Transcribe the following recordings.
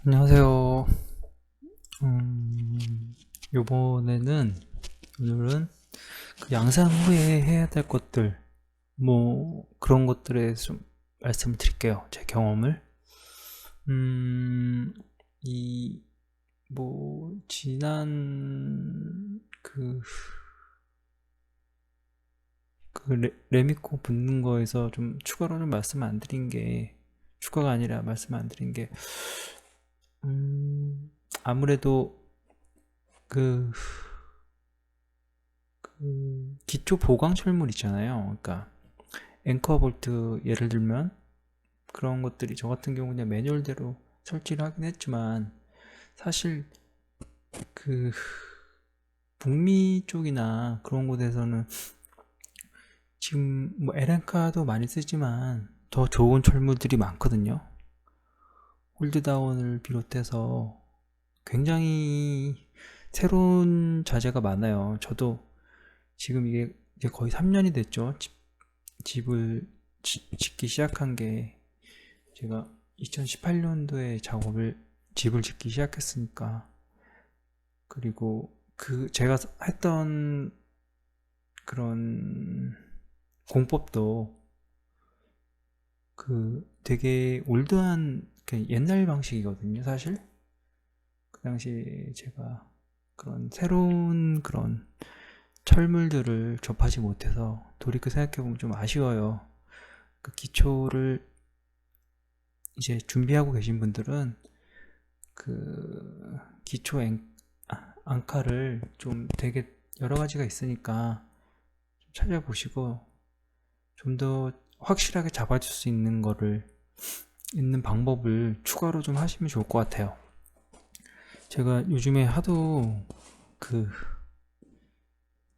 안녕하세요. 음, 요번에는, 오늘은 그 양산 후에 해야 될 것들, 뭐, 그런 것들에 좀 말씀을 드릴게요. 제 경험을. 음, 이, 지난, 레미코 붙는 거에서 좀 추가로 좀 말씀 안 드린 게, 추가가 아니라 말씀 안 드린 게, 아무래도 그, 기초 보강 철물 있잖아요. 그러니까 앵커 볼트 예를 들면 그런 것들이 저 같은 경우는 그냥 매뉴얼대로 설치를 하긴 했지만 사실 그 북미 쪽이나 그런 곳에서는 지금 뭐 LN카도 많이 쓰지만 더 좋은 철물들이 많거든요. 홀드다운을 비롯해서 굉장히 새로운 자재가 많아요. 저도 지금 이게 이제 거의 3년이 됐죠. 집을 짓기 시작한 게 제가 2018년도에 집을 짓기 시작했으니까. 그리고 제가 했던 그런 공법도 되게 올드한 옛날 방식이거든요, 사실. 그 당시 제가 그런 새로운 그런 철물들을 접하지 못해서 돌이켜 생각해보면 좀 아쉬워요. 그 기초를 이제 준비하고 계신 분들은 그 기초 앙카를 좀 되게 여러 가지가 있으니까 좀 찾아보시고 좀 더 확실하게 잡아줄 수 있는 방법을 추가로 좀 하시면 좋을 것 같아요. 제가 요즘에 하도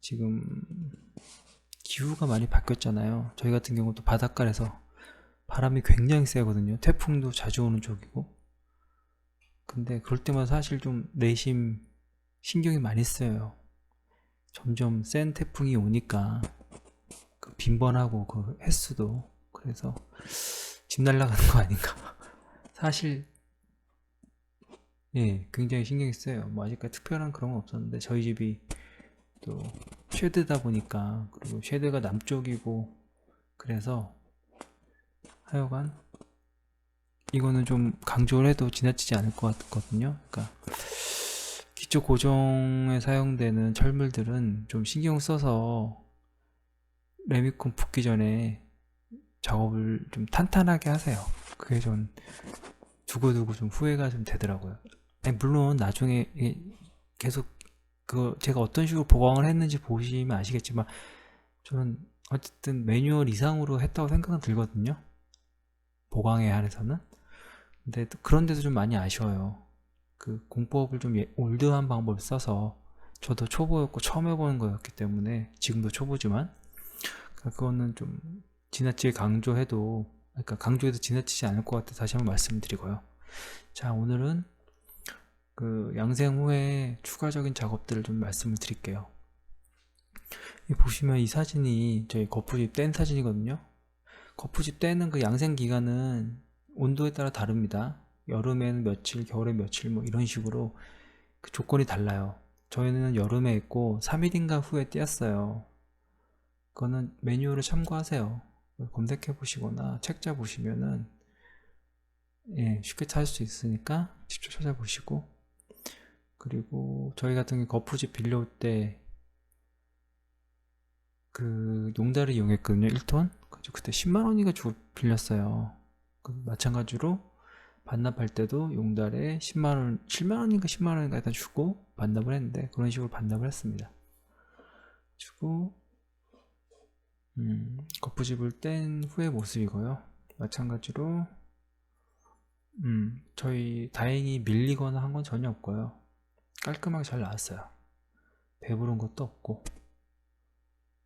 지금 기후가 많이 바뀌었잖아요. 저희 같은 경우도 바닷가에서 바람이 굉장히 세거든요. 태풍도 자주 오는 쪽이고. 근데 그럴 때마다 사실 좀 내심 신경이 많이 쓰여요. 점점 센 태풍이 오니까 빈번하고 그 횟수도, 그래서 집 날아가는 거 아닌가. 사실 예, 굉장히 신경이 쓰여요. 뭐 아직까지 특별한 그런 건 없었는데 저희 집이 또 쉐드다 보니까, 그리고 쉐드가 남쪽이고, 그래서 하여간 이거는 좀 강조를 해도 지나치지 않을 것 같거든요. 그러니까 기초 고정에 사용되는 철물들은 좀 신경 써서 레미콘 붙기 전에 작업을 좀 탄탄하게 하세요. 그게 좀 두고두고 좀 후회가 좀 되더라고요. 아니, 물론 나중에 계속 제가 어떤 식으로 보강을 했는지 보시면 아시겠지만 저는 어쨌든 매뉴얼 이상으로 했다고 생각은 들거든요. 보강에 한해서는. 근데 또 그런데도 좀 많이 아쉬워요. 그 공법을 좀 올드한 방법을 써서, 저도 초보였고 처음 해보는 거였기 때문에 지금도 초보지만, 그러니까 그거는 좀 지나치게 강조해도, 그러니까 강조해도 지나치지 않을 것 같아 다시 한번 말씀드리고요. 자, 오늘은 양생 후에 추가적인 작업들을 좀 말씀을 드릴게요. 보시면 이 사진이 저희 거푸집 뗀 사진이거든요. 거푸집 떼는 그 양생 기간은 온도에 따라 다릅니다. 여름에는 며칠, 겨울에 며칠, 뭐 이런 식으로 그 조건이 달라요. 저희는 여름에 했고 3일인가 후에 떼었어요. 그거는 매뉴얼을 참고하세요. 검색해 보시거나 책자 보시면은 쉽게 찾을 수 있으니까 직접 찾아보시고, 그리고 저희 같은 경우 거푸집 빌려올 때 용달을 이용했거든요. 1톤. 그때 10만원인가 주고 빌렸어요. 마찬가지로 반납할 때도 용달에 10만원, 7만원인가 10만원인가 일단 주고 반납을 했는데, 그런 식으로 반납을 했습니다. 주고 거푸집을 뗀 후의 모습이고요. 마찬가지로 저희 다행히 밀리거나 한 건 전혀 없고요. 깔끔하게 잘 나왔어요. 배부른 것도 없고.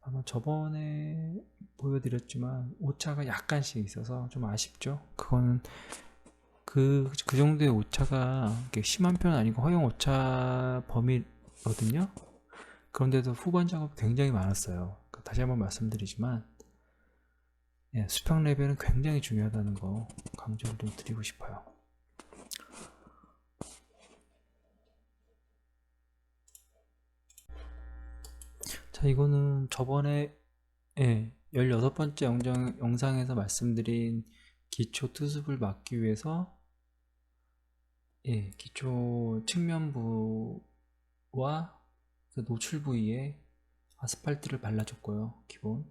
아마 저번에 보여드렸지만 오차가 약간씩 있어서 좀 아쉽죠. 그거는 그 정도의 오차가 심한 편은 아니고 허용 오차 범위거든요. 그런데도 후반 작업 굉장히 많았어요. 다시 한번 말씀드리지만 수평 레벨은 굉장히 중요하다는 거 강조를 좀 드리고 싶어요. 자, 이거는 저번에 16번째 영상에서 말씀드린 기초 투습을 막기 위해서 기초 측면부와 그 노출 부위에 아스팔트를 발라줬고요, 기본.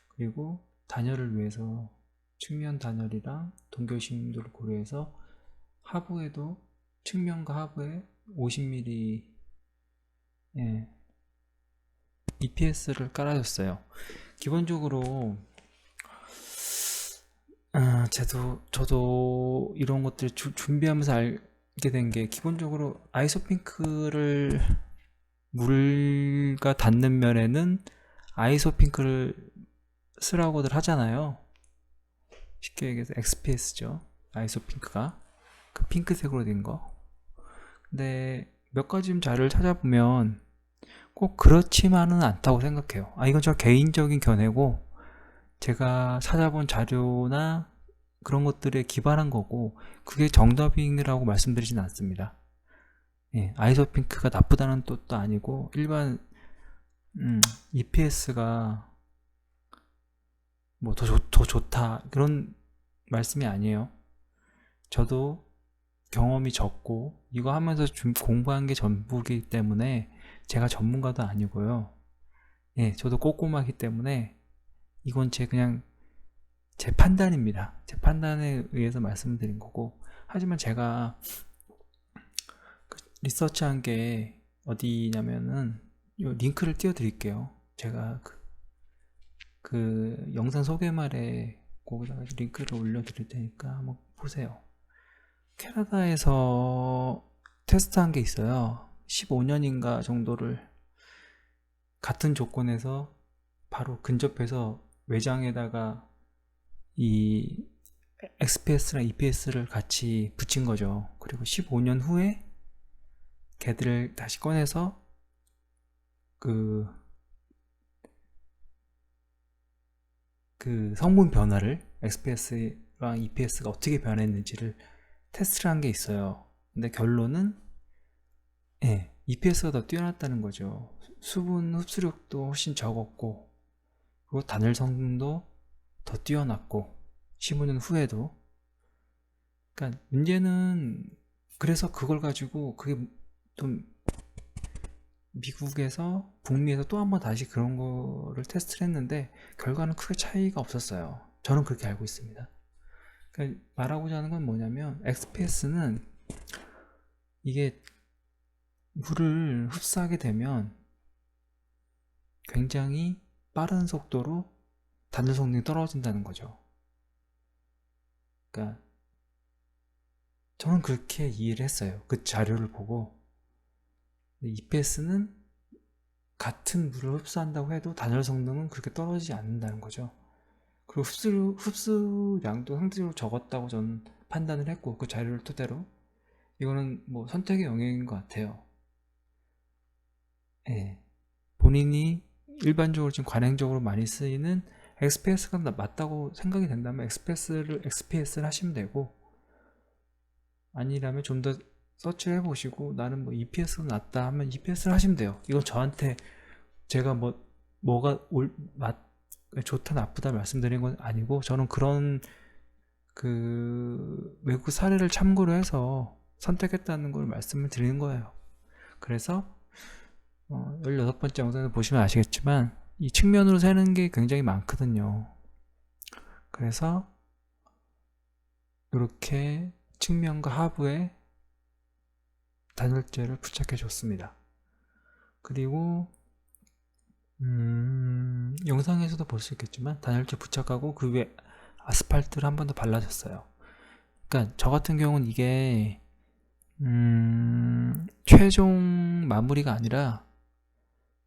그리고 단열을 위해서 측면 단열이랑 동결심도를 고려해서 하부에도 측면과 하부에 50mm EPS를 깔아줬어요. 기본적으로 저도 이런 것들을 준비하면서 알게 된 게, 기본적으로 아이소핑크를 물과 닿는 면에는 아이소핑크를 쓰라고들 하잖아요. 쉽게 얘기해서 XPS죠. 아이소핑크가 그 핑크색으로 된 거. 근데 몇 가지 좀 자료를 찾아보면 꼭 그렇지만은 않다고 생각해요. 이건 저 개인적인 견해고, 제가 찾아본 자료나 그런 것들에 기반한 거고, 그게 정답이라고 말씀드리진 않습니다. 아이소핑크가 나쁘다는 뜻도 아니고, 일반 EPS가 뭐 더 좋다 그런 말씀이 아니에요. 저도 경험이 적고 이거 하면서 좀 공부한 게 전부이기 때문에 제가 전문가도 아니고요. 저도 꼼꼼하기 때문에 이건 그냥 제 판단입니다. 제 판단에 의해서 말씀드린 거고, 하지만 제가 리서치한 게 어디냐면은 요 링크를 띄워 드릴게요. 제가 그 영상 소개말에 거기다가 링크를 올려 드릴 테니까 한번 보세요. 캐나다에서 테스트한 게 있어요. 15년인가 정도를 같은 조건에서 바로 근접해서 외장에다가 이 XPS랑 EPS를 같이 붙인 거죠. 그리고 15년 후에 걔들을 다시 꺼내서 그 성분 변화를, XPS랑 EPS가 어떻게 변했는지를 테스트를 한 게 있어요. 근데 결론은 EPS가 더 뛰어났다는 거죠. 수분 흡수력도 훨씬 적었고, 그리고 단열 성능도 더 뛰어났고, 15년 후에도. 그러니까 문제는, 그래서 그걸 가지고 그게 좀 미국에서 북미에서 또 한 번 다시 그런 거를 테스트를 했는데 결과는 크게 차이가 없었어요. 저는 그렇게 알고 있습니다. 그러니까 말하고자 하는 건 뭐냐면, XPS는 이게 물을 흡수하게 되면 굉장히 빠른 속도로 단열 성능이 떨어진다는 거죠. 그러니까 저는 그렇게 이해를 했어요. 그 자료를 보고. EPS는 같은 물을 흡수한다고 해도 단열 성능은 그렇게 떨어지지 않는다는 거죠. 그리고 흡수량도 상대적으로 적었다고 저는 판단을 했고, 그 자료를 토대로 이거는 뭐 선택의 영역인 것 같아요. 본인이 일반적으로 지금 관행적으로 많이 쓰이는 XPS가 맞다고 생각이 된다면 XPS를 하시면 되고, 아니라면 좀 더 서치를 해보시고 나는 뭐 EPS가 낫다 하면 EPS를 하시면 돼요. 이건 저한테 제가 뭐가 좋다 나쁘다 말씀드린 건 아니고, 저는 그런 외국 사례를 참고로 해서 선택했다는 걸 말씀을 드리는 거예요. 그래서 16번째 영상을 보시면 아시겠지만 이 측면으로 세는 게 굉장히 많거든요. 그래서 이렇게 측면과 하부에 단열재를 부착해 줬습니다. 그리고 영상에서도 볼 수 있겠지만 단열재 부착하고 그 위에 아스팔트를 한 번 더 발라줬어요. 그러니까 저 같은 경우는 이게 최종 마무리가 아니라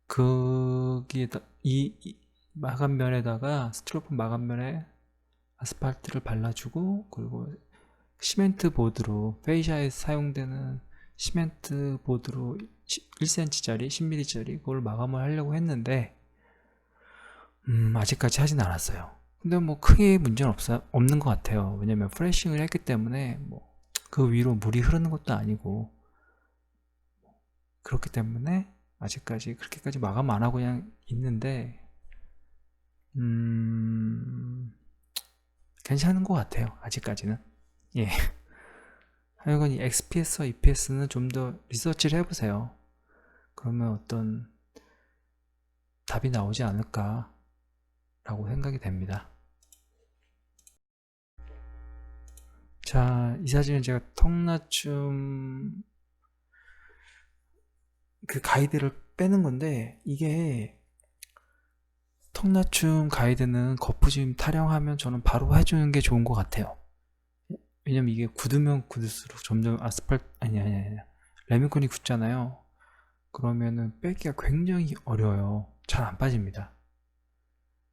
거기에다 이 마감면에다가 스티로폼 마감면에 아스팔트를 발라주고, 그리고 시멘트 보드로, 페이샤에 사용되는 시멘트 보드로 1cm짜리 10mm짜리 그걸 마감을 하려고 했는데 아직까지 하진 않았어요. 근데 뭐 크게 문제는 없는 것 같아요. 왜냐면 프레싱을 했기 때문에 뭐 그 위로 물이 흐르는 것도 아니고, 그렇기 때문에 아직까지 그렇게까지 마감 안 하고 그냥 있는데 괜찮은 것 같아요. 아직까지는. 예. 하여간 이 XPS와 EPS는 좀 더 리서치를 해보세요. 그러면 어떤 답이 나오지 않을까 라고 생각이 됩니다. 자, 이 사진은 제가 턱맞춤 그 가이드를 빼는 건데, 이게 턱맞춤 가이드는 거푸짐 타령하면 저는 바로 해주는 게 좋은 것 같아요. 왜냐면 이게 굳으면 굳을수록 점점 아니 레미콘이 굳잖아요. 그러면은 빼기가 굉장히 어려워요. 잘 안 빠집니다.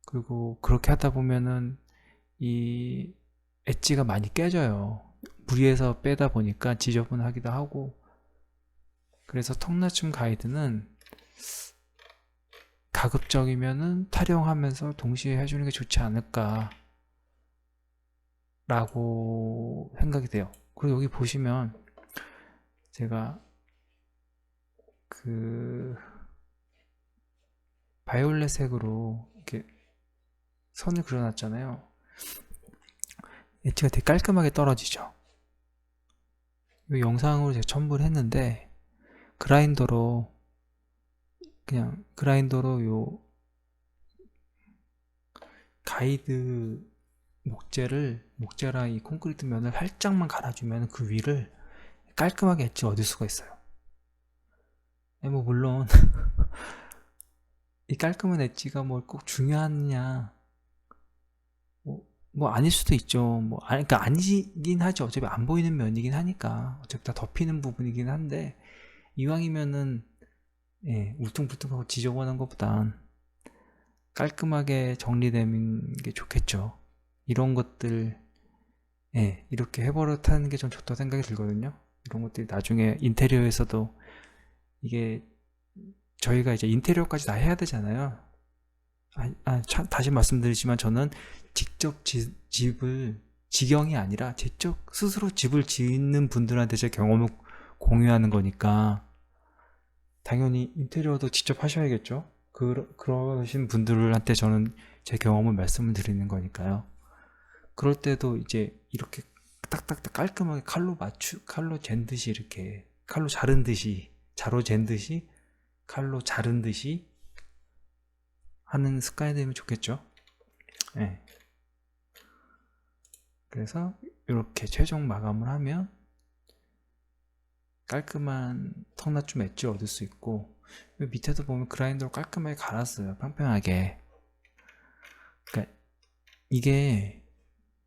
그리고 그렇게 하다 보면은 이 엣지가 많이 깨져요. 무리해서 빼다 보니까 지저분하기도 하고. 그래서 턱맞춤 가이드는 가급적이면은 타령하면서 동시에 해주는 게 좋지 않을까 라고 생각이 돼요. 그리고 여기 보시면 제가 그 바이올렛 색으로 이렇게 선을 그려놨잖아요. 엣지가 되게 깔끔하게 떨어지죠. 이 영상으로 제가 첨부를 했는데 그라인더로 요 가이드 목재랑 이 콘크리트 면을 살짝만 갈아주면 그 위를 깔끔하게 엣지 얻을 수가 있어요. 뭐 물론 이 깔끔한 엣지가 뭐 꼭 중요하냐 뭐 아닐 수도 있죠. 그러니까 아니긴 하죠. 어차피 안 보이는 면이긴 하니까 어차피 다 덮이는 부분이긴 한데 이왕이면은 울퉁불퉁하고 지저분한 것보단 깔끔하게 정리되는 게 좋겠죠. 이런 것들 이렇게 해버릇하는 게 좀 좋다고 생각이 들거든요. 이런 것들이 나중에 인테리어에서도 이게 저희가 이제 인테리어까지 다 해야 되잖아요. 다시 말씀드리지만 저는 직접 집을 지경이 아니라 직접 스스로 집을 짓는 분들한테 제 경험을 공유하는 거니까 당연히 인테리어도 직접 하셔야겠죠. 그러신 분들한테 저는 제 경험을 말씀을 드리는 거니까요. 그럴 때도 이제 이렇게 딱딱딱 깔끔하게 칼로 잰듯이 이렇게 칼로 자른 듯이 자로 잰 듯이 칼로 자른 듯이 하는 습관이 되면 좋겠죠. 네. 그래서 이렇게 최종 마감을 하면 깔끔한 턱맞춤 엣지를 얻을 수 있고 밑에도 보면 그라인더로 깔끔하게 갈았어요. 평평하게. 그러니까 이게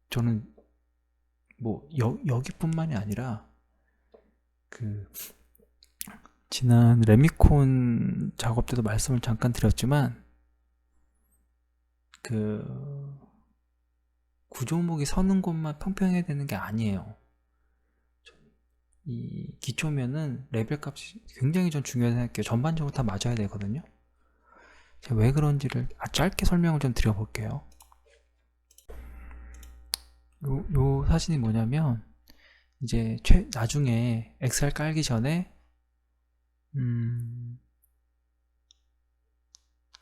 저는 뭐 여기뿐만이 아니라 그 지난 레미콘 작업 때도 말씀을 잠깐 드렸지만 그 구조목이 서는 곳만 평평해야 되는 게 아니에요. 이 기초면은 레벨 값이 굉장히 전 중요하다고 생각해요. 전반적으로 다 맞아야 되거든요. 제가 왜 그런지를 짧게 설명을 좀 드려볼게요. 요 사진이 뭐냐면 이제 나중에 엑셀 깔기 전에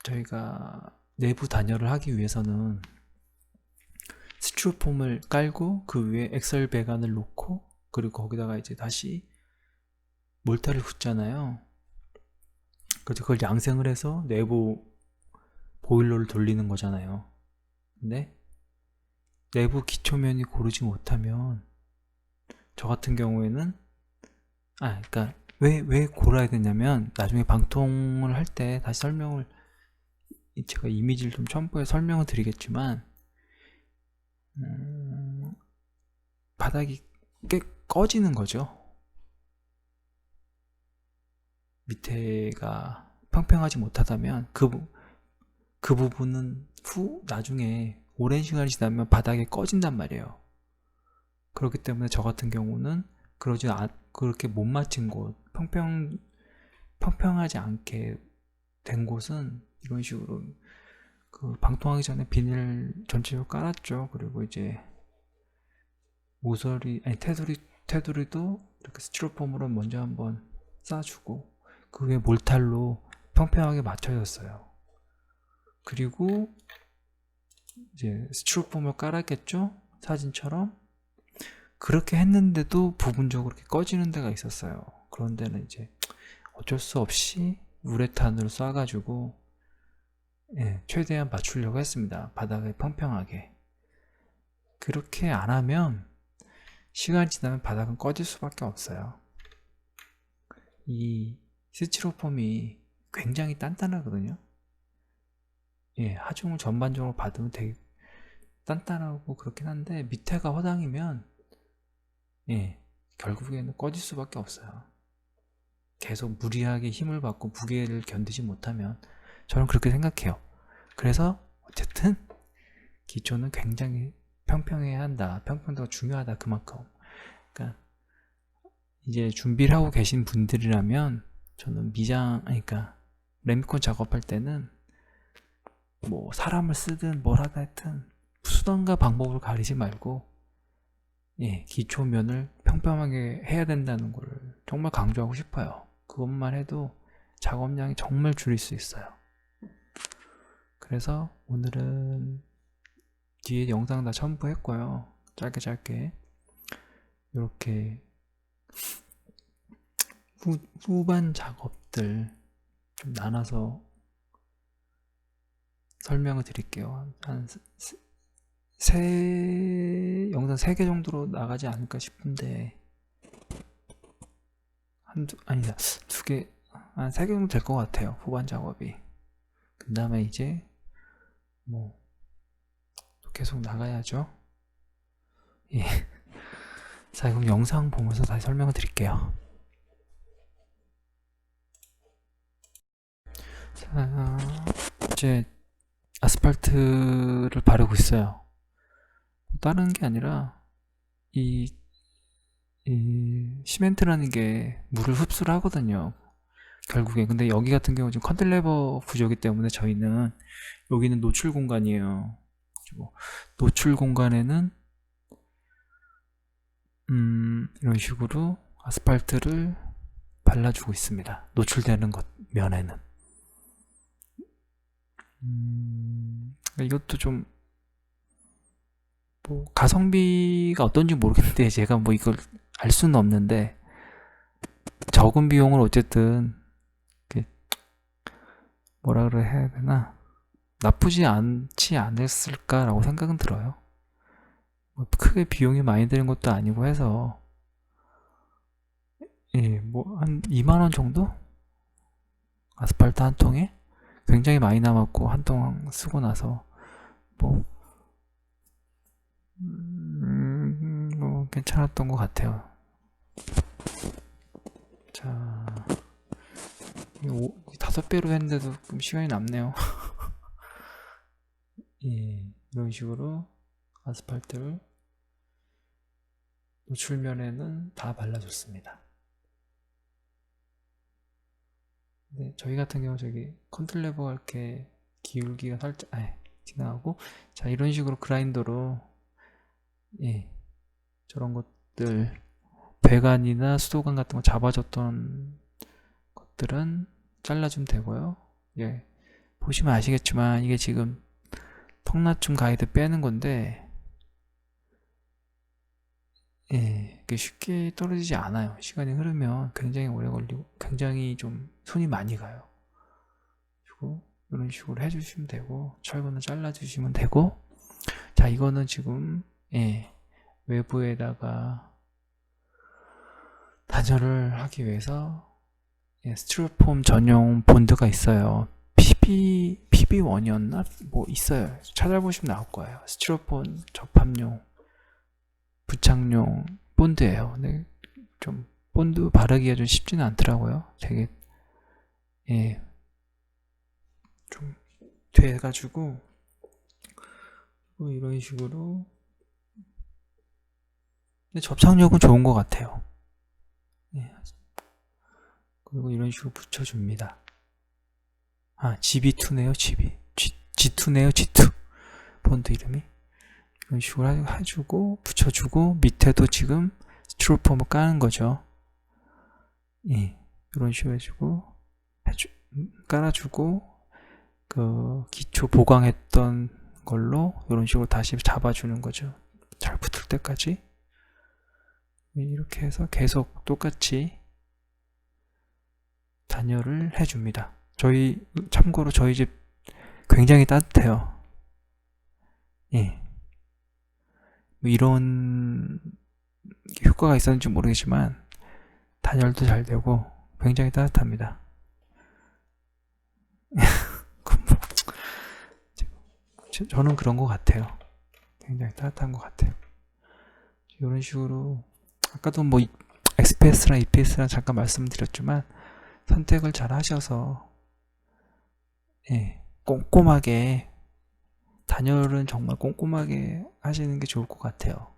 저희가 내부 단열을 하기 위해서는 스티로폼을 깔고 그 위에 엑셀 배관을 놓고 그리고 거기다가 이제 다시 몰타를 붓잖아요. 그래서 그걸 양생을 해서 내부 보일러를 돌리는 거잖아요. 근데 내부 기초면이 고르지 못하면 저 같은 경우에는 그러니까 왜 고르야 되냐면 나중에 방통을 할 때 다시 제가 이미지를 좀 첨부해 설명을 드리겠지만 바닥이 꽤 꺼지는 거죠. 밑에가 평평하지 못하다면 그 부분은 나중에 오랜 시간이 지나면 바닥에 꺼진단 말이에요. 그렇기 때문에 저 같은 경우는 그렇게 못 맞춘 곳, 평평하지 않게 된 곳은 이런 식으로 그 방통하기 전에 비닐 전체적으로 깔았죠. 그리고 이제 테두리도 이렇게 스티로폼으로 먼저 한번 쌓아주고 그 위에 몰탈로 평평하게 맞춰졌어요. 그리고 이제 스티로폼을 깔았겠죠? 사진처럼. 그렇게 했는데도 부분적으로 이렇게 꺼지는 데가 있었어요. 그런 데는 이제 어쩔 수 없이 우레탄으로 쏴가지고 최대한 맞추려고 했습니다. 바닥에 평평하게. 그렇게 안 하면 시간이 지나면 바닥은 꺼질 수밖에 없어요. 이 스티로폼이 굉장히 단단하거든요. 하중을 전반적으로 받으면 되게 단단하고 그렇긴 한데 밑에가 허당이면 결국에는 꺼질 수밖에 없어요. 계속 무리하게 힘을 받고 무게를 견디지 못하면, 저는 그렇게 생각해요. 그래서 어쨌든 기초는 굉장히 평평해야 한다. 평평도가 중요하다. 그만큼. 그러니까 이제 준비를 하고 계신 분들이라면 저는 그러니까 레미콘 작업할 때는 뭐 사람을 쓰든 뭘 하다 했든 수단과 방법을 가리지 말고 기초면을 평평하게 해야 된다는 걸 정말 강조하고 싶어요. 그것만 해도 작업량이 정말 줄일 수 있어요. 그래서 오늘은 뒤에 영상 다 첨부했고요. 짧게 이렇게 후반 작업들 좀 나눠서 설명을 드릴게요. 한 영상 3개 정도로 나가지 않을까 싶은데, 아니다, 2개, 한 3개 정도 될 것 같아요. 후반 작업이. 그 다음에 이제 뭐 계속 나가야죠. 자, 그럼 영상 보면서 다시 설명을 드릴게요. 자, 이제 아스팔트를 바르고 있어요. 다른 게 아니라 이 시멘트라는 게 물을 흡수를 하거든요, 결국에. 근데 여기 같은 경우 지금 컨틸레버 구조이기 때문에 저희는 여기는 노출 공간이에요. 그리고 노출 공간에는 이런 식으로 아스팔트를 발라주고 있습니다. 노출되는 면에는. 이것도 좀 뭐 가성비가 어떤지 모르겠는데, 제가 뭐 이걸 알 수는 없는데, 적은 비용을 어쨌든 뭐라 그래 해야 되나, 나쁘지 않지 않았을까라고 생각은 들어요. 뭐 크게 비용이 많이 드는 것도 아니고 해서 뭐 한 2만원 정도? 아스팔트 한 통에? 굉장히 많이 남았고, 한 통 쓰고 나서 뭐 괜찮았던 것 같아요. 자, 5배로 했는데도 좀 시간이 남네요. 이런 식으로 아스팔트를 노출면에는 다 발라줬습니다. 네, 저희 같은 경우 저기 컨트롤레버가 이렇게 기울기가 살짝 지나가고, 자, 이런 식으로 그라인더로 저런 것들, 배관이나 수도관 같은 거 잡아줬던 것들은 잘라주면 되고요. 보시면 아시겠지만 이게 지금 턱맞춤 가이드 빼는 건데 이게 쉽게 떨어지지 않아요. 시간이 흐르면 굉장히 오래 걸리고 굉장히 좀 손이 많이 가요. 그리고 이런 식으로 해주시면 되고, 철근을 잘라주시면 되고, 자, 이거는 지금 외부에다가 단열을 하기 위해서 스티로폼 전용 본드가 있어요. PB1이었나? 뭐 있어요. 찾아보시면 나올 거예요. 스티로폼 접합용, 부착용 본드예요. 근데 좀 본드 바르기가 좀 쉽지는 않더라고요. 되게 좀 돼가지고, 이런 식으로. 근데 접착력은 좋은 것 같아요. 그리고 이런 식으로 붙여줍니다. GB2네요. G2네요. G2 본드 이름이. 이런 식으로 해주고 붙여주고, 밑에도 지금 스티로폼을 까는 거죠. 이런 식으로 해주고 깔아주고 그 기초 보강했던 걸로 이런 식으로 다시 잡아주는 거죠. 잘 붙을 때까지. 이렇게 해서 계속 똑같이 단열을 해줍니다. 참고로 저희 집 굉장히 따뜻해요. 예. 뭐 이런 효과가 있었는지 모르겠지만 단열도 잘 되고 굉장히 따뜻합니다. 저는 그런 것 같아요. 굉장히 따뜻한 것 같아요. 이런 식으로 아까도 뭐 XPS랑 EPS랑 잠깐 말씀드렸지만 선택을 잘 하셔서 꼼꼼하게 단열은 정말 꼼꼼하게 하시는 게 좋을 것 같아요.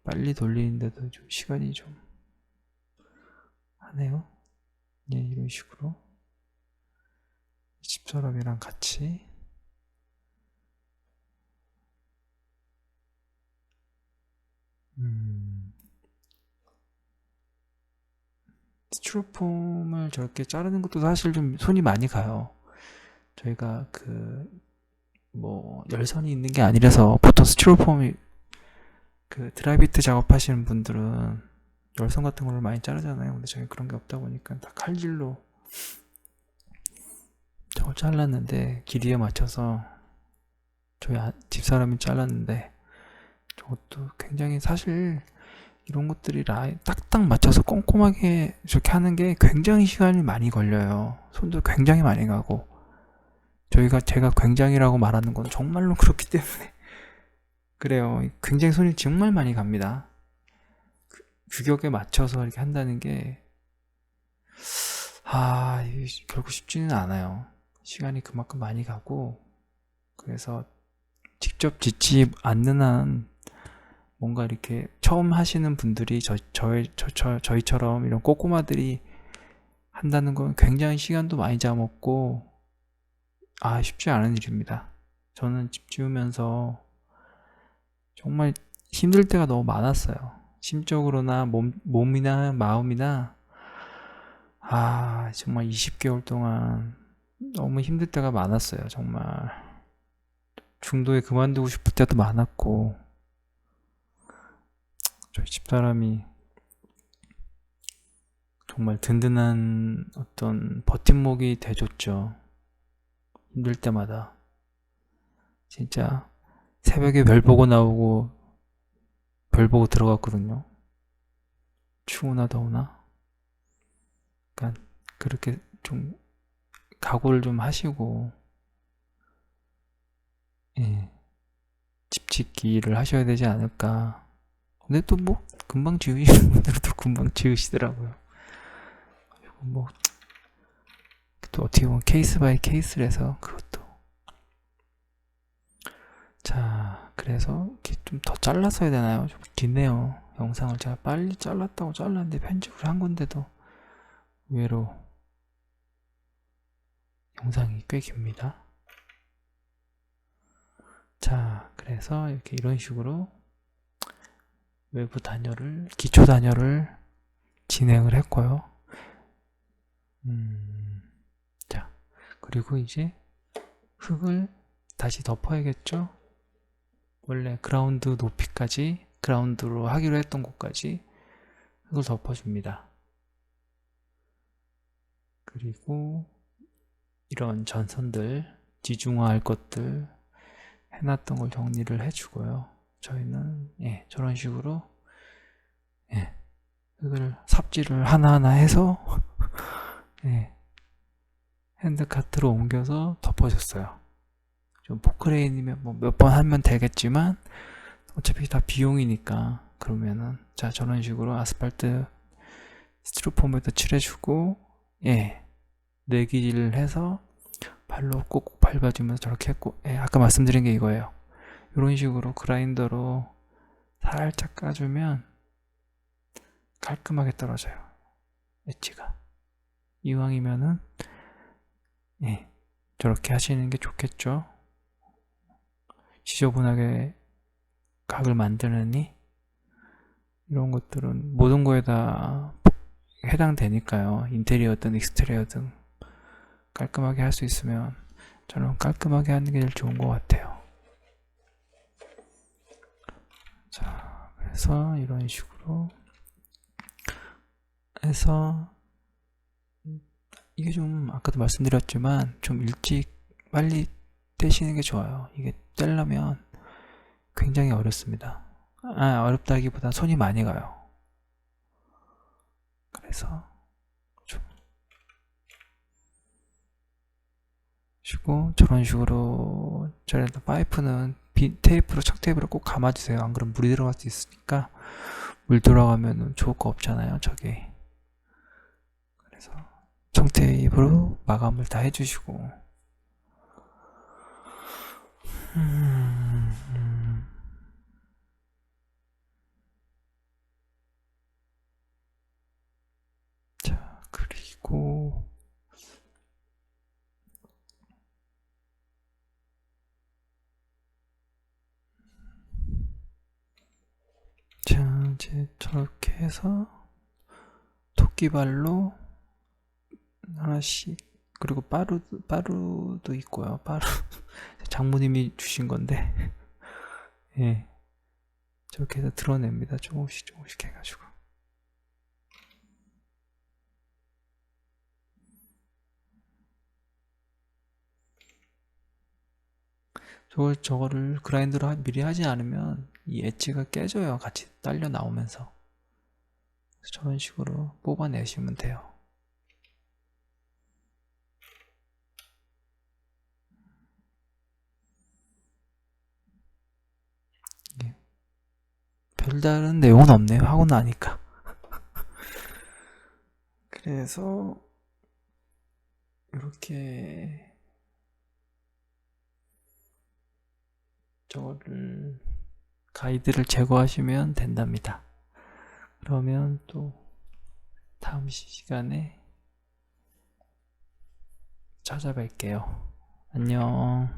빨리 돌리는데도 좀 시간이 좀 하네요. 이런 식으로 집사람이랑 같이 스티로폼을 저렇게 자르는 것도 사실 좀 손이 많이 가요. 저희가 뭐 열선이 있는 게 아니라서 보통 스티로폼이 드라이비트 작업하시는 분들은 열선 같은 걸로 많이 자르잖아요. 근데 저희 그런 게 없다 보니까 다 칼질로 저걸 잘랐는데 길이에 맞춰서 저희 집사람이 잘랐는데 저것도 굉장히 사실 이런 것들이 딱딱 맞춰서 꼼꼼하게 저렇게 하는 게 굉장히 시간이 많이 걸려요. 손도 굉장히 많이 가고 제가 굉장히라고 말하는 건 정말로 그렇기 때문에 그래요. 굉장히 손이 정말 많이 갑니다. 규격에 맞춰서 이렇게 한다는 게 결국 쉽지는 않아요. 시간이 그만큼 많이 가고 그래서 직접 짓지 않는 한 뭔가 이렇게 처음 하시는 분들이 저희처럼 이런 꼬꼬마들이 한다는 건 굉장히 시간도 많이 잡았고 쉽지 않은 일입니다. 저는 집 지으면서 정말 힘들 때가 너무 많았어요. 심적으로나 몸이나 마음이나 정말 20개월 동안 너무 힘들 때가 많았어요. 정말 중도에 그만두고 싶을 때도 많았고 저희 집사람이 정말 든든한 어떤 버팀목이 돼줬죠. 힘들 때마다 진짜 새벽에 별 보고 나오고 별 보고 들어갔거든요. 추우나 더우나 그러니까 그렇게 좀 각오를 좀 하시고 집 짓기를 하셔야 되지 않을까. 근데 또 뭐 금방 지으시는 분들도 금방 지으시더라고요. 뭐 또 어떻게 보면 케이스 바이 케이스라서 그것도. 자, 그래서 좀 더 잘라서 해야 되나요? 좀 기네요. 영상을 제가 빨리 잘랐다고 잘랐는데 편집을 한 건데도 의외로 영상이 꽤 깁니다. 자, 그래서 이런 식으로 외부 단열을, 기초 단열을 진행을 했고요. 자, 그리고 이제 흙을 다시 덮어야겠죠? 원래 그라운드 높이까지, 그라운드로 하기로 했던 곳까지 흙을 덮어줍니다. 그리고 이런 전선들, 지중화할 것들 해놨던 걸 정리를 해주고요. 저희는 저런 식으로 흙을 삽질을 하나하나 해서 핸드카트로 옮겨서 덮어줬어요. 좀 포크레인이면 뭐 몇 번 하면 되겠지만 어차피 다 비용이니까 그러면은 자 저런 식으로 아스팔트 스티로폼에도 칠해주고 내기질을 해서 발로 꼭꼭 밟아주면서 저렇게 했고 아까 말씀드린 게 이거예요. 이런 식으로 그라인더로 살짝 까주면 깔끔하게 떨어져요. 엣지가. 이왕이면은 저렇게 하시는 게 좋겠죠. 지저분하게 각을 만드느니 이런 것들은 모든 거에 다 해당되니까요. 인테리어든 익스테리어든 깔끔하게 할 수 있으면 저는 깔끔하게 하는 게 제일 좋은 것 같아요. 자, 그래서 이런 식으로 해서 이게 좀 아까도 말씀드렸지만 좀 일찍 빨리 떼시는 게 좋아요. 이게 떼려면 굉장히 어렵습니다. 어렵다기보다 손이 많이 가요. 그래서 좀 쉬고 저런 식으로 저래도 파이프는 테이프로 청테이프로 꼭 감아주세요. 안 그러면 물이 들어갈 수 있으니까 물 들어가면 좋을 거 없잖아요. 저게. 그래서 청테이프로 마감을 다 해주시고 자, 그리고 자, 이제 저렇게 해서 토끼발로 하나씩, 그리고 빠루도 있고요. 빠루 장모님이 주신 건데 예, 저렇게 해서 드러냅니다. 조금씩 조금씩 해가지고. 저거를 그라인더로 미리 하지 않으면 이 엣지가 깨져요. 같이 딸려 나오면서. 저런 식으로 뽑아내시면 돼요. 예. 별다른 내용은 없네요. 하고 나니까. 그래서 이렇게 저거를 가이드를 제거하시면 된답니다. 그러면 또 다음 시간에 찾아뵐게요. 안녕.